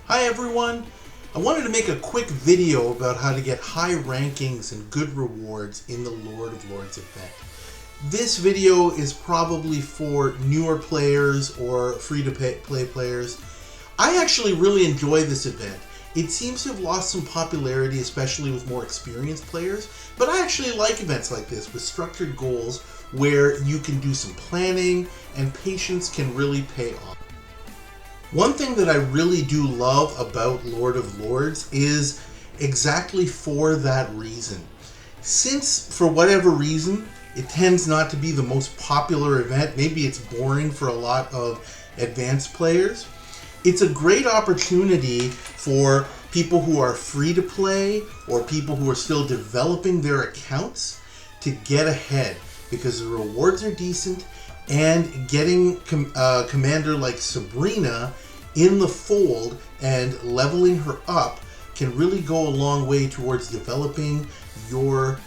Hi everyone! I wanted to make a quick video about how to get high rankings and good rewards in the Lord of Lords event. This video is probably for newer players or free-to-play players. I actually really enjoy this event. It seems to have lost some popularity, especially with more experienced players, but I actually like events like this with structured goals where you can do some planning and patience can really pay off. One thing that I really do love about Lord of Lords is exactly for that reason. Since, for whatever reason, it tends not to be the most popular event, maybe it's boring for a lot of advanced players, it's a great opportunity for people who are free to play or people who are still developing their accounts to get ahead because the rewards are decent, and getting a commander like Sabrina in the fold and leveling her up can really go a long way towards developing your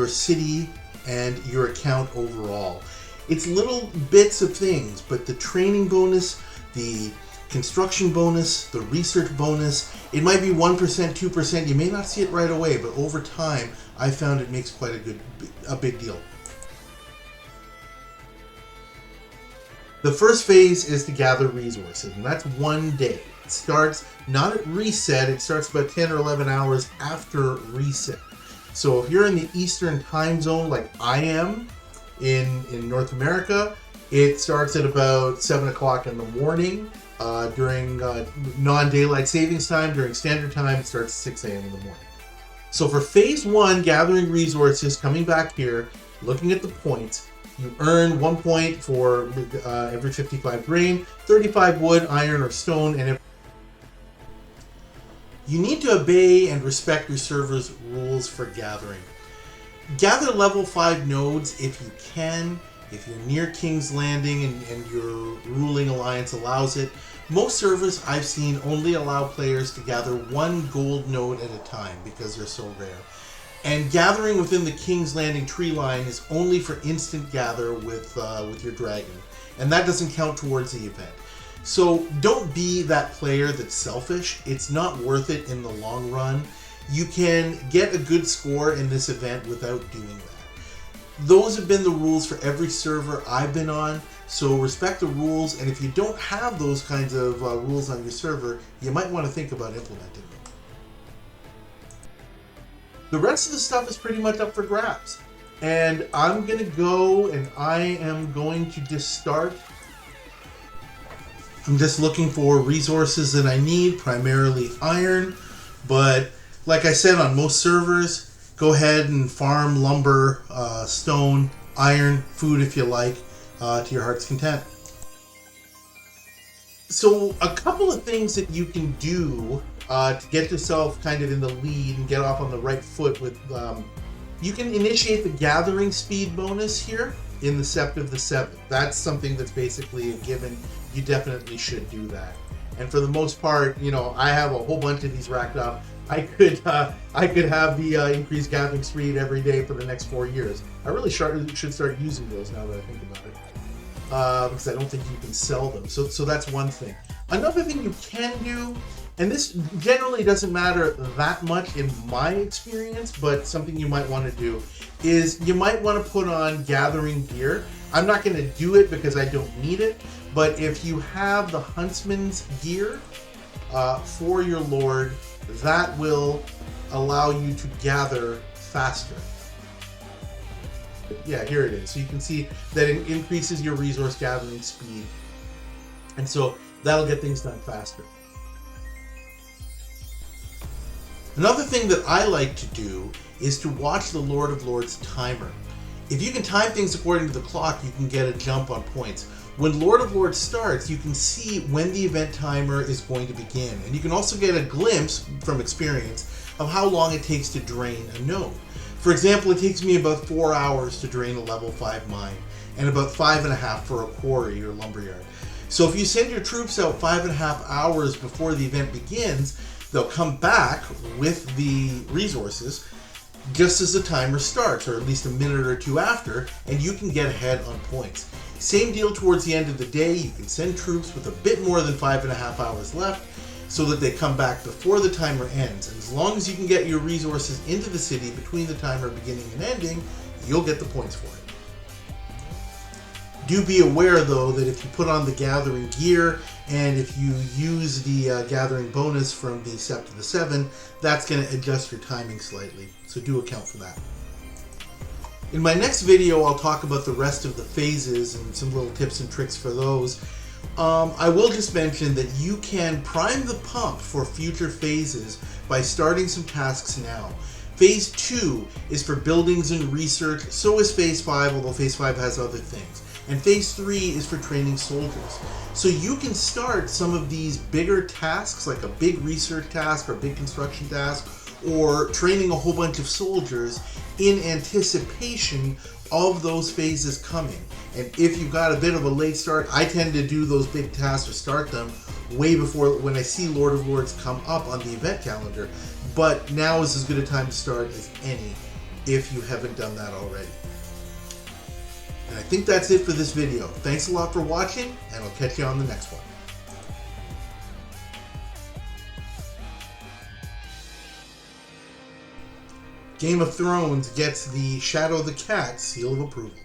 city and your account overall. It's little bits of things, but the training bonus, the construction bonus, the research bonus, it might be 1%, 2%. You may not see it right away, but over time, I found it makes quite a big deal. The first phase is to gather resources, and that's one day. It starts not at reset, it starts about 10 or 11 hours after reset. So if you're in the Eastern time zone like I am in North America, it starts at about 7 o'clock in the morning. During non-daylight savings time, during standard time, it starts at 6 a.m. in the morning. So for phase one, gathering resources, coming back here, looking at the points, you earn 1 point for every 55 grain, 35 wood, iron, or stone, and you need to obey and respect your server's rules for gathering. Gather level 5 nodes if you can, if you're near King's Landing and your ruling alliance allows it. Most servers I've seen only allow players to gather 1 gold node at a time because they're so rare. And gathering within the King's Landing tree line is only for instant gather with your dragon. And that doesn't count towards the event. So don't be that player that's selfish. It's not worth it in the long run. You can get a good score in this event without doing that. Those have been the rules for every server I've been on. So respect the rules. And if you don't have those kinds of rules on your server, you might want to think about implementing them. The rest of the stuff is pretty much up for grabs. And I'm going to go and I am going to just start. I'm just looking for resources that I need, primarily iron. But like I said, on most servers, go ahead and farm lumber, stone, iron, food if you like, to your heart's content. So a couple of things that you can do to get yourself kind of in the lead and get off on the right foot with, you can initiate the gathering speed bonus here in the Sept of the Seventh. That's something that's basically a given. You definitely should do that. And for the most part, you know, I have a whole bunch of these racked up. I could have the increased gathering speed every day for the next 4 years. I really should start using those now that I think about it. Because I don't think you can sell them. So that's one thing. Another thing you can do, and this generally doesn't matter that much in my experience, but something you might want to do, is you might want to put on gathering gear. I'm not going to do it because I don't need it, but if you have the Huntsman's gear for your Lord, that will allow you to gather faster. Yeah, here it is. So you can see that it increases your resource gathering speed. And so that'll get things done faster. Another thing that I like to do is to watch the Lord of Lords timer. If you can time things according to the clock, you can get a jump on points. When Lord of Lords starts, you can see when the event timer is going to begin. And you can also get a glimpse from experience of how long it takes to drain a node. For example, it takes me about 4 hours to drain a level 5 mine, and about 5.5 for a quarry or lumberyard. So if you send your troops out 5.5 hours before the event begins, they'll come back with the resources just as the timer starts, or at least a minute or two after, and you can get ahead on points. Same deal towards the end of the day. You can send troops with a bit more than 5.5 hours left, so that they come back before the timer ends. And as long as you can get your resources into the city between the timer beginning and ending, you'll get the points for it. Do be aware, though, that if you put on the gathering gear and if you use the gathering bonus from the Sept of the Seven, that's going to adjust your timing slightly. So do account for that. In my next video, I'll talk about the rest of the phases and some little tips and tricks for those. I will just mention that you can prime the pump for future phases by starting some tasks now. Phase 2 is for buildings and research, so is Phase 5, although Phase 5 has other things. And Phase 3 is for training soldiers. So you can start some of these bigger tasks, like a big research task or a big construction task, or training a whole bunch of soldiers in anticipation of those phases coming. And if you've got a bit of a late start, I tend to do those big tasks or start them way before when I see Lord of Lords come up on the event calendar. But now is as good a time to start as any if you haven't done that already. And I think that's it for this video. Thanks a lot for watching, and I'll catch you on the next one. Game of Thrones gets the Shadow the Cat seal of approval.